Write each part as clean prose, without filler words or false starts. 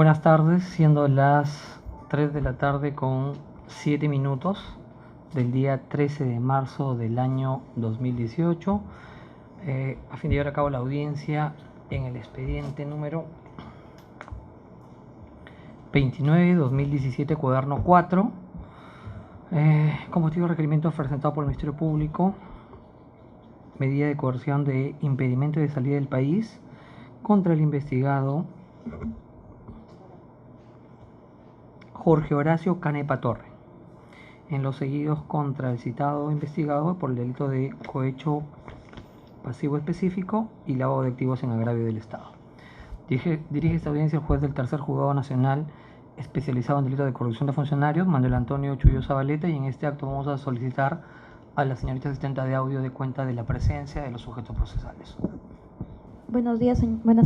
Buenas tardes, siendo las 3 de la tarde con 7 minutos del día 13 de marzo del año 2018, a fin de llevar a cabo la audiencia en el expediente número 29-2017, cuaderno 4, con motivo de requerimiento presentado por el Ministerio Público, medida de coerción de impedimento de salida del país contra el investigado Jorge Horacio Canepa Torre, en los seguidos contra el citado investigado por el delito de cohecho pasivo específico y lavado de activos en agravio del Estado. Dirige esta audiencia el juez del Tercer Juzgado Nacional especializado en delito de corrupción de funcionarios, Manuel Antonio Chullo Zabaleta, y en este acto vamos a solicitar a la señorita asistenta de audio de cuenta de la presencia de los sujetos procesales. Buenas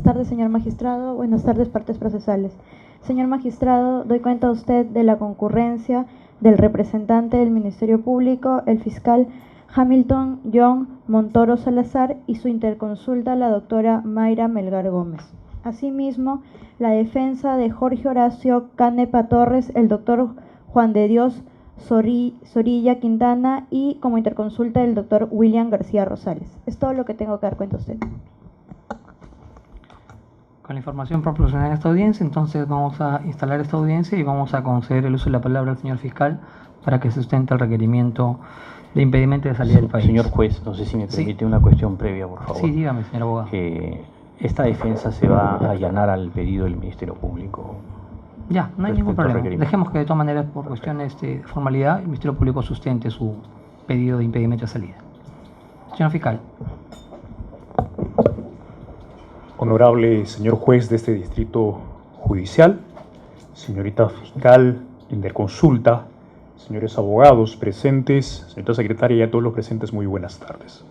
tardes, señor magistrado. Buenas tardes, partes procesales. Señor magistrado, doy cuenta a usted de la concurrencia del representante del Ministerio Público, el fiscal Hamilton John Montoro Salazar, y su interconsulta, la doctora Mayra Melgar Gómez. Asimismo, la defensa de Jorge Horacio Canepa Torres, el doctor Juan de Dios Zorilla Quintana, y como interconsulta el doctor William García Rosales. Es todo lo que tengo que dar cuenta a usted. Con la información proporcionada en esta audiencia, entonces vamos a instalar esta audiencia y vamos a conceder el uso de la palabra al señor fiscal para que sustente el requerimiento de impedimento de salida del país. Señor juez, no sé si me permite una cuestión previa, por favor. Sí, dígame, señor abogado. Esta defensa se va a allanar al pedido del Ministerio Público. Ya, no hay ningún problema. Dejemos que de todas maneras, por cuestiones de formalidad, el Ministerio Público sustente su pedido de impedimento de salida. Señor fiscal. Honorable señor juez de este distrito judicial, señorita fiscal, interconsulta, señores abogados presentes, señorita secretaria y a todos los presentes, muy buenas tardes.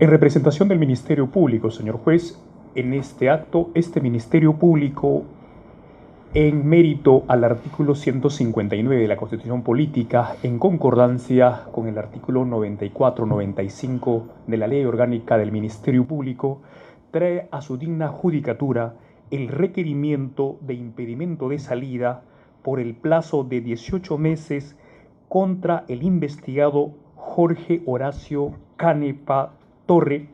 En representación del Ministerio Público, señor juez, en este acto, este Ministerio Público, en mérito al artículo 159 de la Constitución Política, en concordancia con el artículo 94-95 de la Ley Orgánica del Ministerio Público, trae a su digna judicatura el requerimiento de impedimento de salida por el plazo de 18 meses contra el investigado Jorge Horacio Canepa Torre,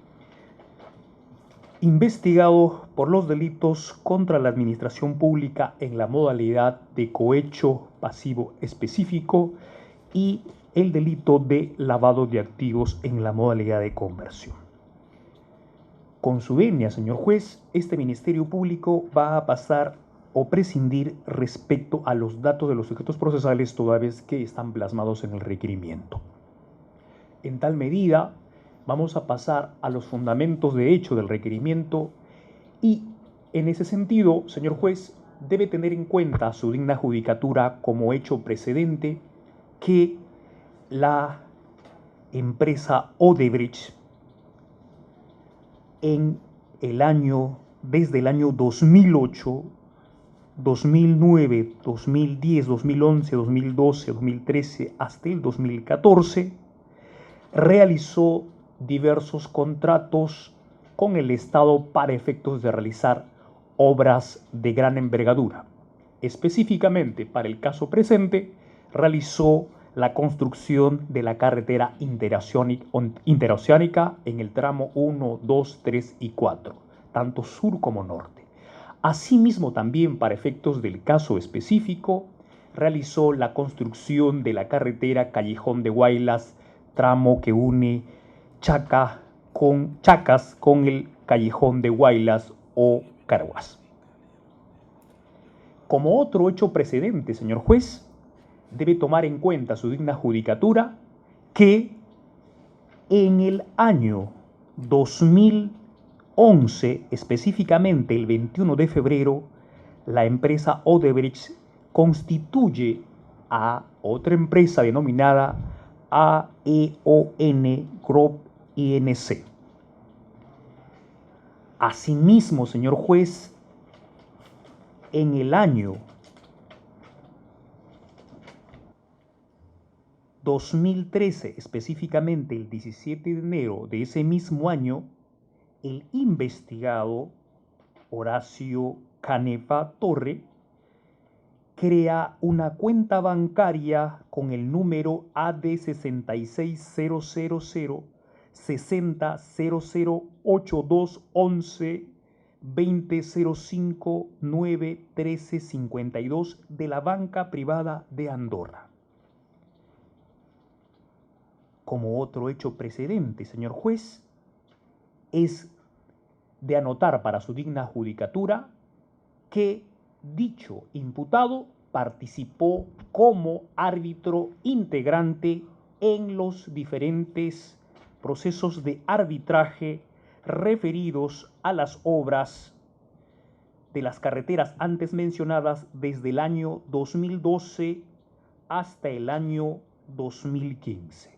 investigado por los delitos contra la administración pública en la modalidad de cohecho pasivo específico y el delito de lavado de activos en la modalidad de conversión. Con su venia, señor juez, este Ministerio Público va a pasar o prescindir respecto a los datos de los sujetos procesales toda vez que están plasmados en el requerimiento. En tal medida, vamos a pasar a los fundamentos de hecho del requerimiento y, en ese sentido, señor juez, debe tener en cuenta su digna judicatura como hecho precedente que la empresa Odebrecht desde el año 2008, 2009, 2010, 2011, 2012, 2013 hasta el 2014, realizó diversos contratos con el Estado para efectos de realizar obras de gran envergadura. Específicamente, para el caso presente, realizó la construcción de la carretera interoceánica en el tramo 1, 2, 3 y 4, tanto sur como norte. Asimismo, también para efectos del caso específico, realizó la construcción de la carretera Callejón de Huaylas, tramo que une Chacas con el Callejón de Huaylas o Caraguas. Como otro hecho precedente, señor juez, debe tomar en cuenta su digna judicatura que en el año 2011, específicamente el 21 de febrero, la empresa Odebrecht constituye a otra empresa denominada AEON Group Inc. Asimismo, señor juez, en el año 2013, específicamente el 17 de enero de ese mismo año, el investigado Horacio Canepa Torre crea una cuenta bancaria con el número AD 66000 60008211 2005 9 13 52 de la banca privada de Andorra. Como otro hecho precedente, señor juez, es de anotar para su digna judicatura que dicho imputado participó como árbitro integrante en los diferentes procesos de arbitraje referidos a las obras de las carreteras antes mencionadas desde el año 2012 hasta el año 2015,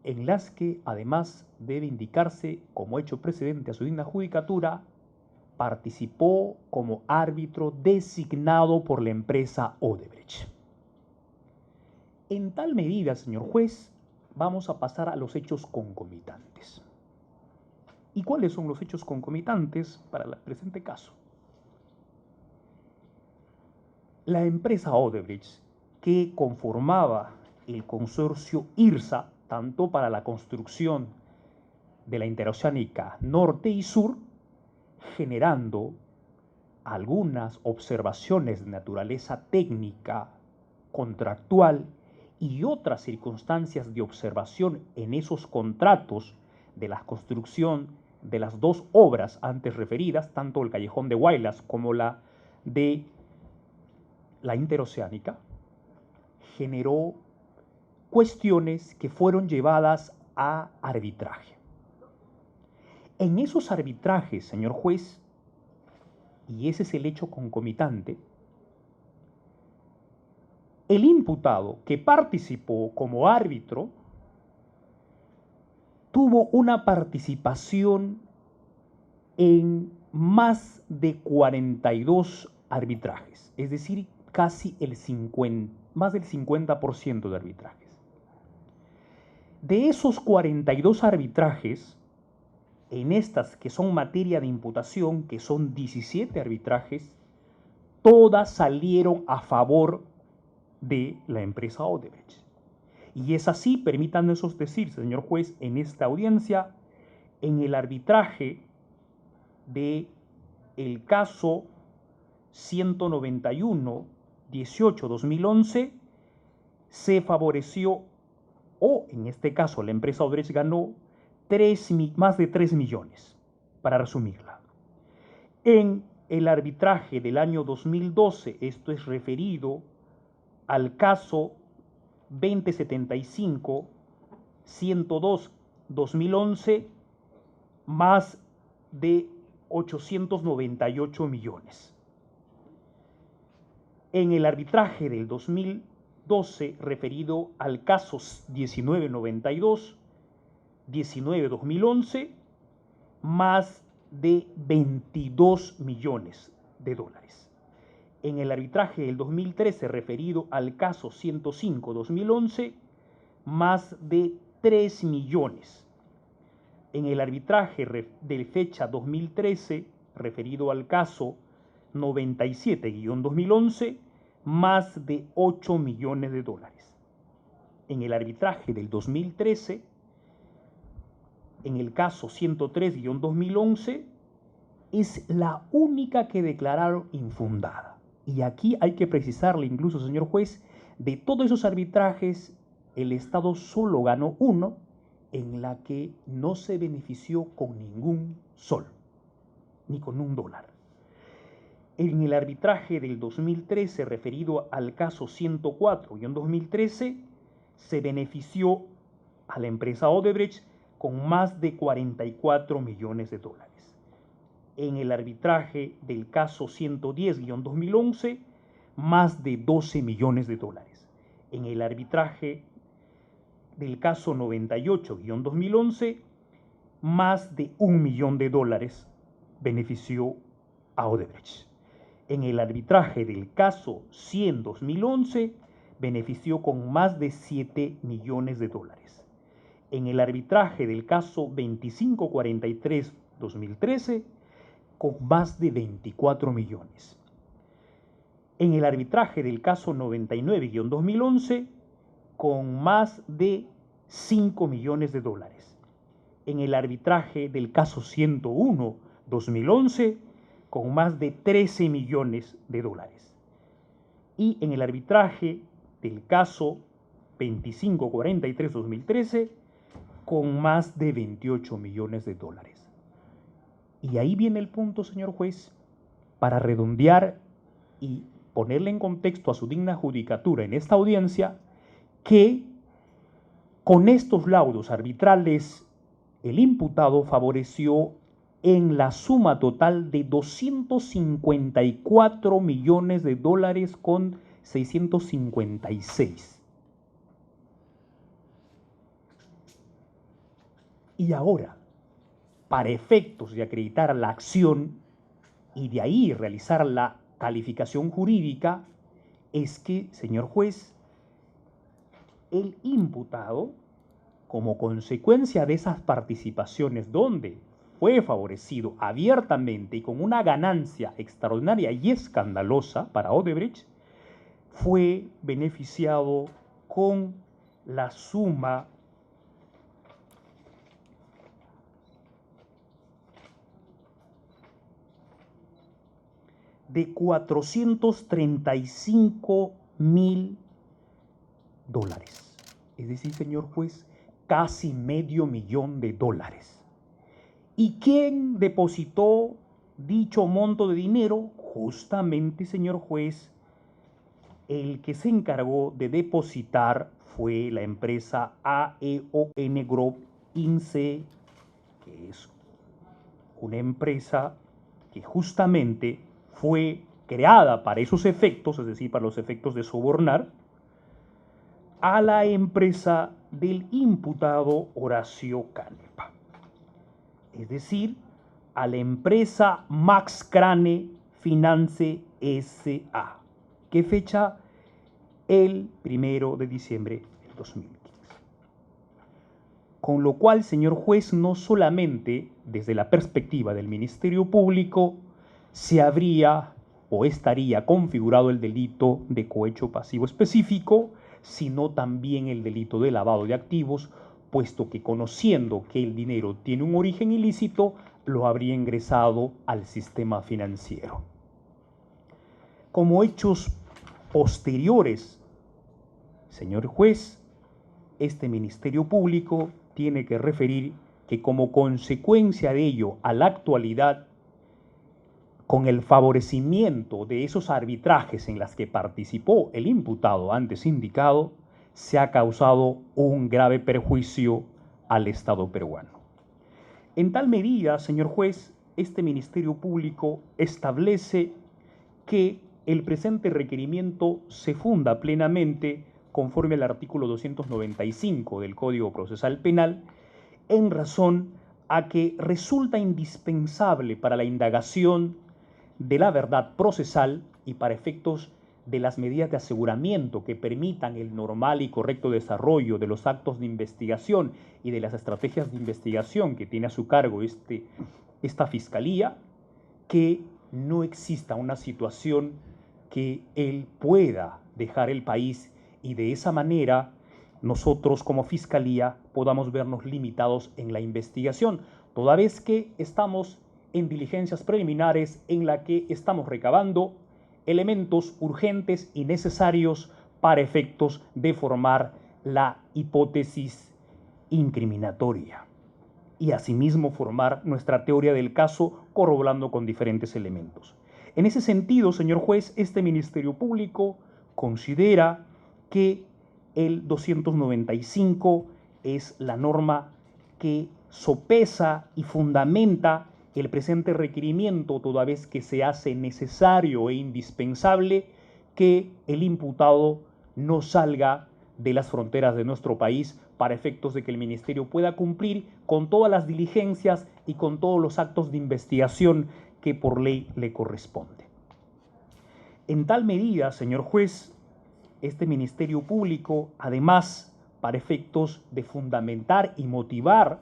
en las que además debe indicarse como hecho precedente a su digna judicatura, participó como árbitro designado por la empresa Odebrecht. En tal medida, señor juez, vamos a pasar a los hechos concomitantes. ¿Y cuáles son los hechos concomitantes para el presente caso? La empresa Odebrecht, que conformaba el consorcio IRSA, tanto para la construcción de la interoceánica norte y sur, generando algunas observaciones de naturaleza técnica, contractual y otras circunstancias de observación en esos contratos de la construcción de las dos obras antes referidas, tanto el Callejón de Huaylas como la de la interoceánica, generó cuestiones que fueron llevadas a arbitraje. En esos arbitrajes, señor juez, y ese es el hecho concomitante, el imputado que participó como árbitro tuvo una participación en más de 42 arbitrajes, es decir, casi más del 50% de arbitrajes. De esos 42 arbitrajes, en estas que son materia de imputación, que son 17 arbitrajes, todas salieron a favor de la empresa Odebrecht. Y es así, permítanos decir, señor juez, en esta audiencia, en el arbitraje de el caso 191-18-2011, se favoreció, o en este caso la empresa Odebrecht ganó más de 3 millones, para resumirla. En el arbitraje del año 2012, esto es referido al caso 2075-102-2011, más de 898 millones. En el arbitraje del 2012, referido al caso 1992-19-2011, más de 22 millones de dólares. En el arbitraje del 2013, referido al caso 105-2011, más de 3 millones. En el arbitraje de fecha 2013, referido al caso 97-2011, más de 8 millones de dólares. En el arbitraje del 2013, en el caso 103-2011, es la única que declararon infundada. Y aquí hay que precisarle incluso, señor juez, de todos esos arbitrajes, el Estado solo ganó uno, en la que no se benefició con ningún sol, ni con $1. En el arbitraje del 2013, referido al caso 104-2013, se benefició a la empresa Odebrecht con más de 44 millones de dólares. En el arbitraje del caso 110-2011, más de 12 millones de dólares. En el arbitraje del caso 98-2011, más de $1 millón benefició a Odebrecht. En el arbitraje del caso 100-2011, benefició con más de 7 millones de dólares. En el arbitraje del caso 2543-2013, con más de 24 millones. En el arbitraje del caso 99-2011, con más de 5 millones de dólares. En el arbitraje del caso 101-2011, con más de 13 millones de dólares. Y en el arbitraje del caso 2543-2013, con más de 28 millones de dólares. Y ahí viene el punto, señor juez, para redondear y ponerle en contexto a su digna judicatura en esta audiencia, que con estos laudos arbitrales el imputado favoreció en la suma total de 254 millones de dólares con 656. Y ahora, para efectos de acreditar la acción y de ahí realizar la calificación jurídica, es que, señor juez, el imputado, como consecuencia de esas participaciones donde fue favorecido abiertamente y con una ganancia extraordinaria y escandalosa para Odebrecht, fue beneficiado con la suma de $435,000. Es decir, señor juez, casi $500,000. ¿Y quién depositó dicho monto de dinero? Justamente, señor juez, el que se encargó de depositar fue la empresa AEON Group Inc., que es una empresa que justamente fue creada para esos efectos, es decir, para los efectos de sobornar a la empresa del imputado Horacio Canepa. Es decir, a la empresa Max Crane Finance S.A. ¿Qué fecha? El 1 de diciembre del 2015. Con lo cual, señor juez, no solamente desde la perspectiva del Ministerio Público se habría o estaría configurado el delito de cohecho pasivo específico, sino también el delito de lavado de activos, puesto que conociendo que el dinero tiene un origen ilícito, lo habría ingresado al sistema financiero. Como hechos posteriores, señor juez, este Ministerio Público tiene que referir que como consecuencia de ello, a la actualidad, con el favorecimiento de esos arbitrajes en las que participó el imputado antes indicado, se ha causado un grave perjuicio al Estado peruano. En tal medida, señor juez, este Ministerio Público establece que el presente requerimiento se funda plenamente conforme al artículo 295 del Código Procesal Penal, en razón a que resulta indispensable para la indagación de la verdad procesal y para efectos de las medidas de aseguramiento que permitan el normal y correcto desarrollo de los actos de investigación y de las estrategias de investigación que tiene a su cargo esta Fiscalía, que no exista una situación que él pueda dejar el país y de esa manera nosotros como Fiscalía podamos vernos limitados en la investigación, toda vez que estamos en diligencias preliminares en la que estamos recabando elementos urgentes y necesarios para efectos de formar la hipótesis incriminatoria y asimismo formar nuestra teoría del caso corroborando con diferentes elementos. En ese sentido, señor juez, este Ministerio Público considera que el 295 es la norma que sopesa y fundamenta el presente requerimiento, toda vez que se hace necesario e indispensable que el imputado no salga de las fronteras de nuestro país para efectos de que el Ministerio pueda cumplir con todas las diligencias y con todos los actos de investigación que por ley le corresponde. En tal medida, señor juez, este Ministerio Público, además, para efectos de fundamentar y motivar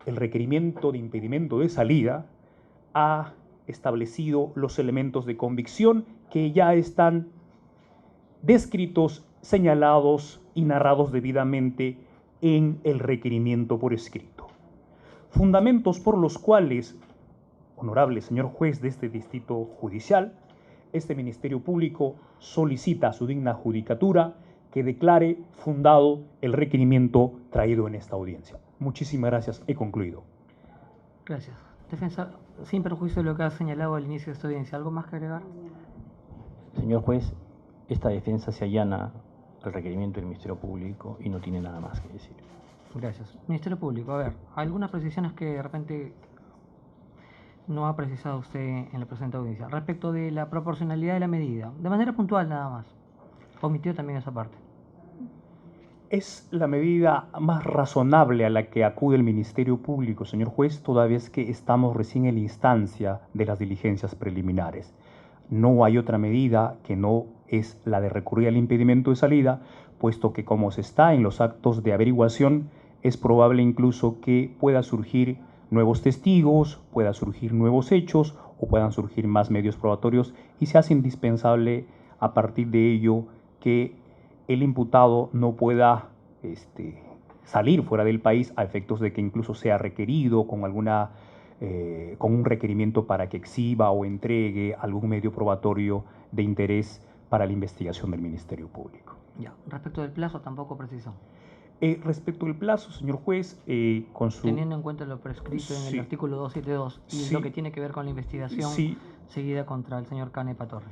el requerimiento de impedimento de salida, ha establecido los elementos de convicción que ya están descritos, señalados y narrados debidamente en el requerimiento por escrito. Fundamentos por los cuales, honorable señor juez de este distrito judicial, este Ministerio Público solicita a su digna judicatura que declare fundado el requerimiento traído en esta audiencia. Muchísimas gracias. He concluido. Gracias. Defensa, sin perjuicio de lo que ha señalado al inicio de esta audiencia, ¿algo más que agregar? Señor juez, esta defensa se allana al requerimiento del Ministerio Público y no tiene nada más que decir. Gracias. Ministerio Público, a ver, algunas precisiones que de repente no ha precisado usted en la presente audiencia. Respecto de la proporcionalidad de la medida, de manera puntual nada más. Omitió también esa parte. Es la medida más razonable a la que acude el Ministerio Público, señor juez, toda vez que estamos recién en la instancia de las diligencias preliminares. No hay otra medida que no es la de recurrir al impedimento de salida, puesto que como se está en los actos de averiguación, es probable incluso que pueda surgir nuevos testigos, pueda surgir nuevos hechos o puedan surgir más medios probatorios y se hace indispensable a partir de ello que el imputado no pueda salir fuera del país a efectos de que incluso sea requerido con un requerimiento para que exhiba o entregue algún medio probatorio de interés para la investigación del Ministerio Público. Ya, respecto del plazo tampoco precisó. Respecto al plazo, señor juez, teniendo en cuenta lo prescrito en el artículo 272 y lo que tiene que ver con la investigación seguida contra el señor Canepa Torre.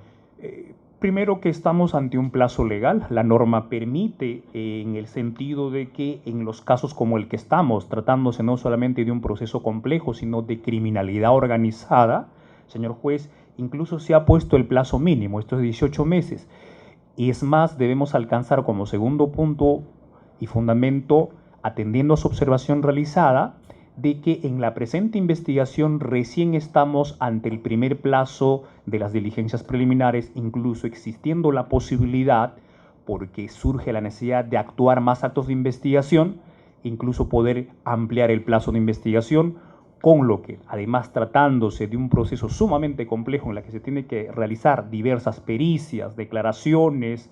Primero que estamos ante un plazo legal, la norma permite en el sentido de que en los casos como el que estamos, tratándose no solamente de un proceso complejo, sino de criminalidad organizada, señor juez, incluso se ha puesto el plazo mínimo, esto es 18 meses. Y es más, debemos alcanzar como segundo punto y fundamento, atendiendo a su observación realizada, de que en la presente investigación recién estamos ante el primer plazo de las diligencias preliminares, incluso existiendo la posibilidad, porque surge la necesidad de actuar más actos de investigación, incluso poder ampliar el plazo de investigación, con lo que, además tratándose de un proceso sumamente complejo en el que se tiene que realizar diversas pericias, declaraciones,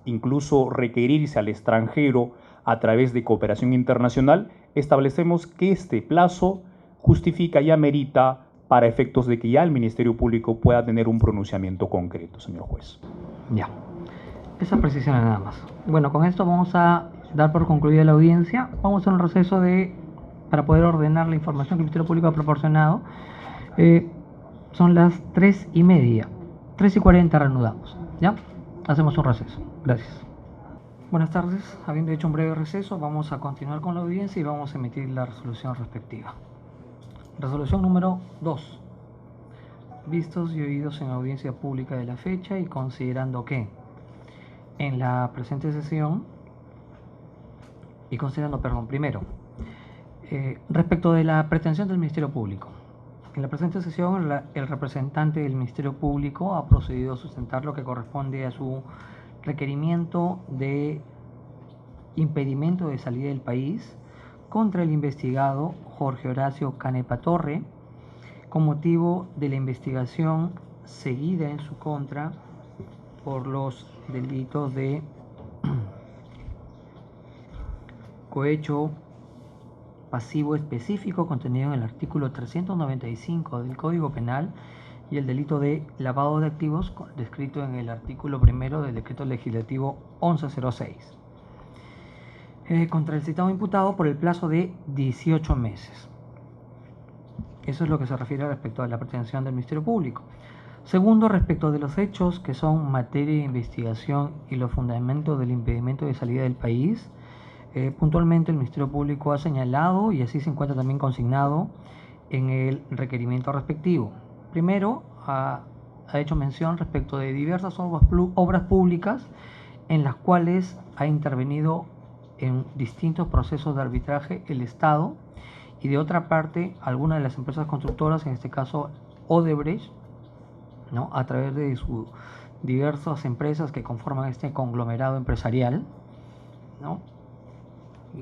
incluso requerirse al extranjero a través de cooperación internacional, establecemos que este plazo justifica y amerita para efectos de que ya el Ministerio Público pueda tener un pronunciamiento concreto, señor juez. Ya, esa precisión es nada más. Bueno, con esto vamos a dar por concluida la audiencia. Vamos a hacer un receso para poder ordenar la información que el Ministerio Público ha proporcionado. Son las 3:30. 3:40 reanudamos. ¿Ya? Hacemos un receso. Gracias. Buenas tardes. Habiendo hecho un breve receso, vamos a continuar con la audiencia y vamos a emitir la resolución respectiva. Resolución número 2. Vistos y oídos en audiencia pública de la fecha y considerando que en la presente sesión, primero, respecto de la pretensión del Ministerio Público. En la presente sesión, el representante del Ministerio Público ha procedido a sustentar lo que corresponde a su requerimiento de impedimento de salida del país contra el investigado Jorge Horacio Canepa Torre con motivo de la investigación seguida en su contra por los delitos de cohecho pasivo específico contenido en el artículo 395 del Código Penal y el delito de lavado de activos descrito en el artículo 1 del Decreto Legislativo 1106. Contra el citado imputado por el plazo de 18 meses. Eso es lo que se refiere respecto a la pretensión del Ministerio Público. Segundo, respecto de los hechos que son materia de investigación y los fundamentos del impedimento de salida del país, puntualmente el Ministerio Público ha señalado, y así se encuentra también consignado en el requerimiento respectivo. Primero, ha hecho mención respecto de diversas obras públicas en las cuales ha intervenido en distintos procesos de arbitraje el Estado y de otra parte algunas de las empresas constructoras, en este caso Odebrecht, ¿no?, a través de sus diversas empresas que conforman este conglomerado empresarial, ¿no?,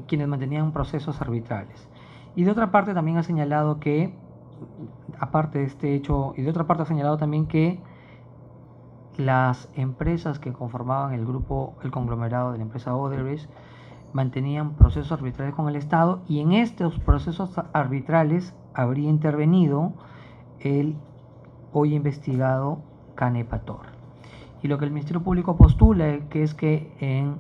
quienes mantenían procesos arbitrales. Y de otra parte también ha señalado que aparte de este hecho, y de otra parte ha señalado también que las empresas que conformaban el conglomerado de la empresa Odebrecht, mantenían procesos arbitrales con el Estado, y en estos procesos arbitrales habría intervenido el hoy investigado Canepa Torre. Y lo que el Ministerio Público postula que es que en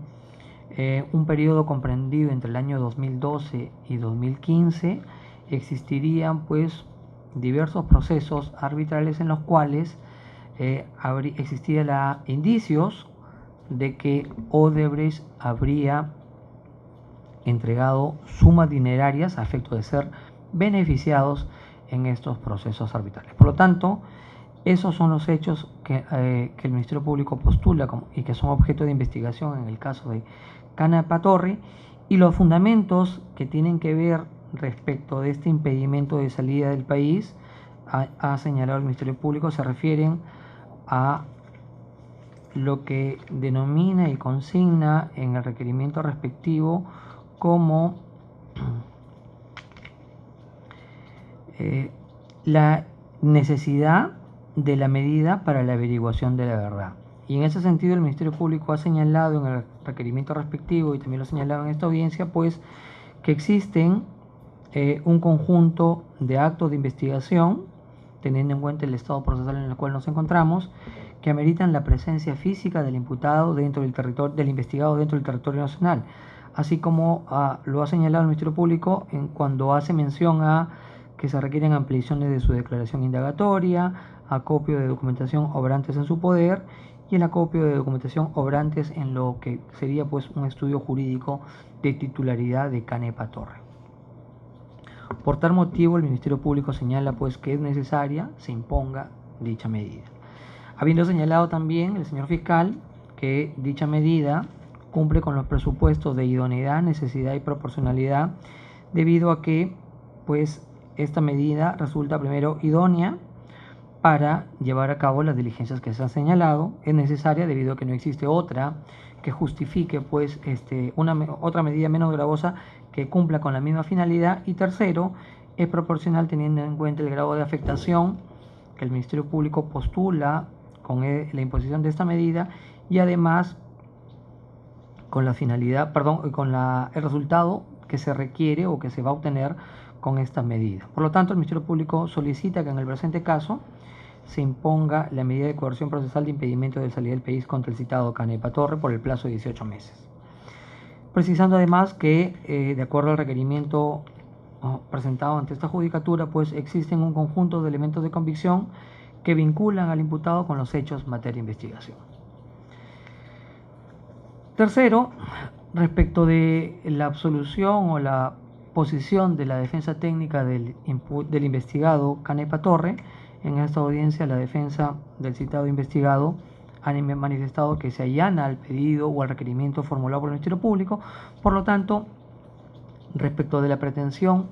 un periodo comprendido entre el año 2012 y 2015 existirían pues diversos procesos arbitrales en los cuales existía indicios de que Odebrecht habría entregado sumas dinerarias a efecto de ser beneficiados en estos procesos arbitrales. Por lo tanto, esos son los hechos que el Ministerio Público postula y que son objeto de investigación en el caso de Canepa Torre, y los fundamentos que tienen que ver respecto de este impedimento de salida del país, ha señalado el Ministerio Público, se refieren a lo que denomina y consigna en el requerimiento respectivo como la necesidad de la medida para la averiguación de la verdad. Y en ese sentido el Ministerio Público ha señalado en el requerimiento respectivo, y también lo ha señalado en esta audiencia, pues que existen un conjunto de actos de investigación, teniendo en cuenta el estado procesal en el cual nos encontramos, que ameritan la presencia física del imputado dentro del territorio, del investigado dentro del territorio nacional, así como lo ha señalado el Ministerio Público cuando hace mención a que se requieren ampliaciones de su declaración indagatoria, acopio de documentación obrantes en su poder y el acopio de documentación obrantes en lo que sería pues un estudio jurídico de titularidad de Canepa Torre. Por tal motivo el Ministerio Público señala pues que es necesaria se imponga dicha medida. Habiendo señalado también el señor fiscal que dicha medida cumple con los presupuestos de idoneidad, necesidad y proporcionalidad, debido a que pues esta medida resulta primero idónea para llevar a cabo las diligencias que se han señalado, es necesaria debido a que no existe otra que justifique pues otra medida menos gravosa que cumpla con la misma finalidad, y tercero, es proporcional teniendo en cuenta el grado de afectación que el Ministerio Público postula con la imposición de esta medida, y además con la finalidad, el resultado que se requiere o que se va a obtener con esta medida. Por lo tanto, el Ministerio Público solicita que en el presente caso se imponga la medida de coerción procesal de impedimento de salida del país contra el citado Canepa Torre por el plazo de 18 meses. Precisando además que, de acuerdo al requerimiento presentado ante esta judicatura, pues existen un conjunto de elementos de convicción que vinculan al imputado con los hechos en materia de investigación. Tercero, respecto de la absolución o la posición de la defensa técnica del investigado Canepa Torre, en esta audiencia la defensa del citado investigado ha manifestado que se allana al pedido o al requerimiento formulado por el Ministerio Público. Por lo tanto, respecto de la pretensión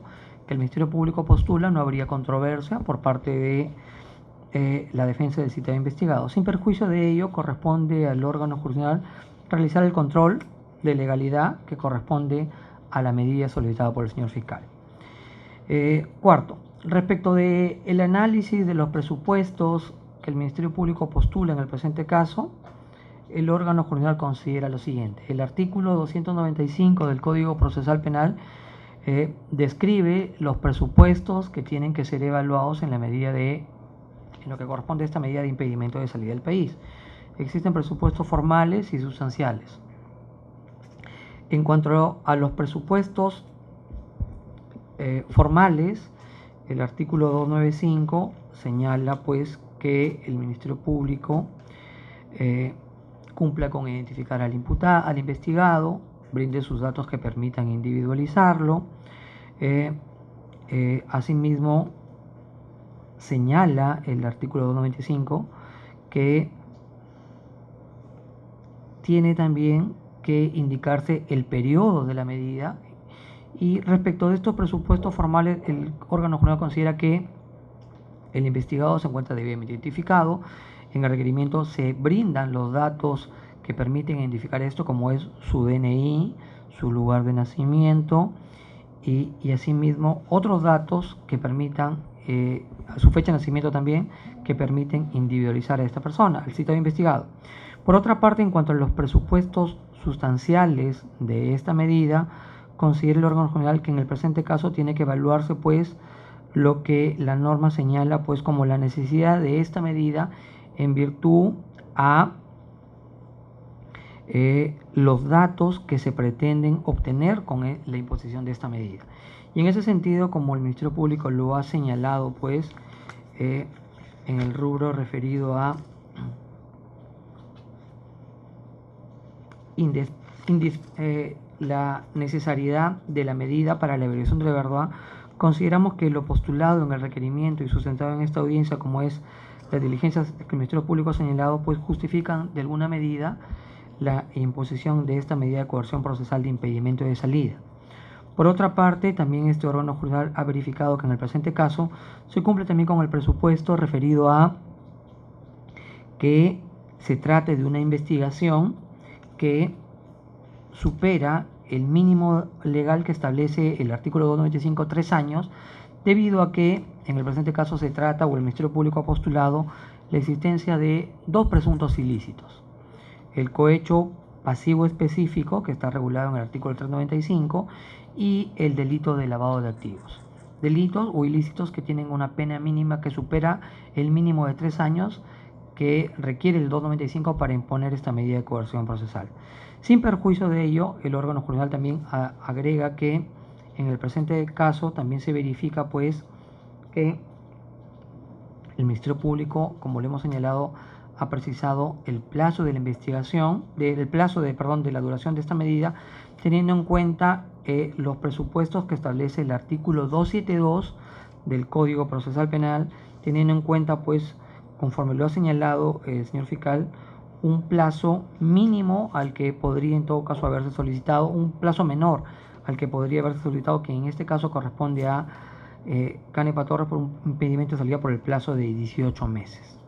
que el Ministerio Público postula, no habría controversia por parte de la defensa del citado investigado. Sin perjuicio de ello, corresponde al órgano jurisdiccional realizar el control de legalidad que corresponde a la medida solicitada por el señor fiscal. Cuarto, respecto del análisis de los presupuestos que el Ministerio Público postula en el presente caso, el órgano jurisdiccional considera lo siguiente. El artículo 295 del Código Procesal Penal describe los presupuestos que tienen que ser evaluados en lo que corresponde a esta medida de impedimento de salida del país. Existen presupuestos formales y sustanciales. En cuanto a los presupuestos formales, el artículo 295 señala pues que el Ministerio Público cumpla con identificar al imputado, al investigado, brinde sus datos que permitan individualizarlo. Asimismo, señala el artículo 295 que tiene también que indicarse el periodo de la medida, y respecto de estos presupuestos formales el órgano jurisdiccional considera que el investigado se encuentra debidamente identificado. En el requerimiento se brindan los datos que permiten identificar esto, como es su DNI, su lugar de nacimiento y asimismo otros datos que permitan a su fecha de nacimiento también, que permiten individualizar a esta persona, al citado investigado. Por otra parte, en cuanto a los presupuestos sustanciales de esta medida, considera el órgano general que en el presente caso tiene que evaluarse pues lo que la norma señala pues como la necesidad de esta medida en virtud a los datos que se pretenden obtener con la imposición de esta medida. Y en ese sentido, como el Ministerio Público lo ha señalado pues en el rubro referido a la necesariedad de la medida para la averiguación de la verdad, consideramos que lo postulado en el requerimiento y sustentado en esta audiencia, como es las diligencias que el Ministerio Público ha señalado, pues justifican de alguna medida la imposición de esta medida de coerción procesal de impedimento de salida. Por otra parte, también este órgano judicial ha verificado que en el presente caso se cumple también con el presupuesto referido a que se trate de una investigación que supera el mínimo legal que establece el artículo 295, 3 años, debido a que en el presente caso se trata, o el Ministerio Público ha postulado, la existencia de 2 presuntos ilícitos. El cohecho pasivo específico, que está regulado en el artículo 395, y el delito de lavado de activos. Delitos o ilícitos que tienen una pena mínima que supera el mínimo de 3 años que requiere el 295 para imponer esta medida de coerción procesal. Sin perjuicio de ello, el órgano judicial también agrega que en el presente caso también se verifica pues que el Ministerio Público, como lo hemos señalado, ha precisado el plazo de la investigación, de la duración de esta medida, teniendo en cuenta los presupuestos que establece el artículo 272 del Código Procesal Penal, teniendo en cuenta pues, conforme lo ha señalado el señor fiscal, un plazo mínimo al que podría en todo caso haberse solicitado, un plazo menor al que podría haberse solicitado, que en este caso corresponde a Canepa Torres por un impedimento de salida por el plazo de 18 meses.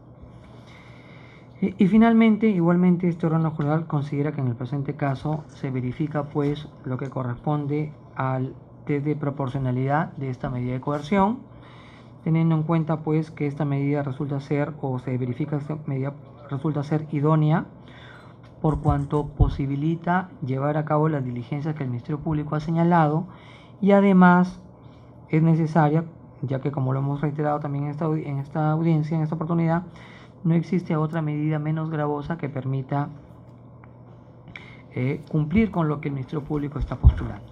Y finalmente, igualmente, este órgano judicial considera que en el presente caso se verifica pues lo que corresponde al test de proporcionalidad de esta medida de coerción, teniendo en cuenta pues que esta medida resulta ser, o se verifica que esta medida resulta ser idónea por cuanto posibilita llevar a cabo las diligencias que el Ministerio Público ha señalado, y además es necesaria, ya que como lo hemos reiterado también en esta audiencia, en esta oportunidad, no existe otra medida menos gravosa que permita cumplir con lo que el Ministerio Público está postulando.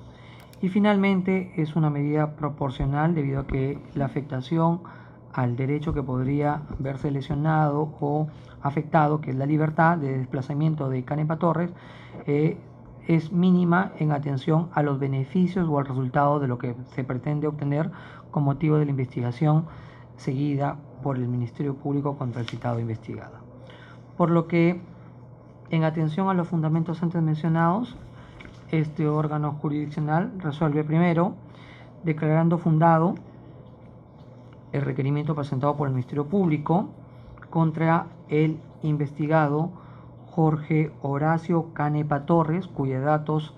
Y finalmente es una medida proporcional debido a que la afectación al derecho que podría verse lesionado o afectado, que es la libertad de desplazamiento de Canepa Torres, es mínima en atención a los beneficios o al resultado de lo que se pretende obtener con motivo de la investigación seguida por el Ministerio Público contra el citado investigado. Por lo que, en atención a los fundamentos antes mencionados, este órgano jurisdiccional resuelve primero declarando fundado el requerimiento presentado por el Ministerio Público contra el investigado Jorge Horacio Canepa Torres, cuyos datos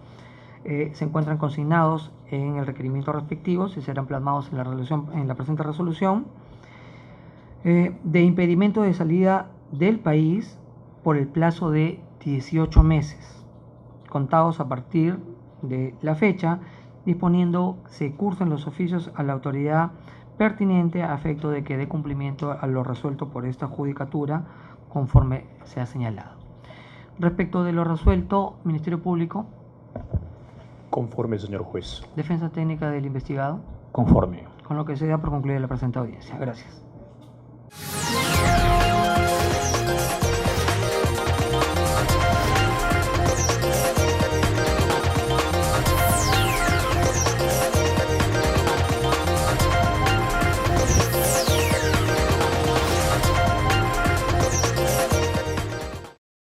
se encuentran consignados en el requerimiento respectivo y serán plasmados en la presente resolución, de impedimento de salida del país por el plazo de 18 meses, contados a partir de la fecha, disponiendo se cursen los oficios a la autoridad pertinente a efecto de que dé cumplimiento a lo resuelto por esta judicatura conforme se ha señalado. Respecto de lo resuelto, Ministerio Público. Conforme, señor juez. Defensa técnica del investigado. Conforme. Con lo que se da por concluida la presente audiencia. Gracias.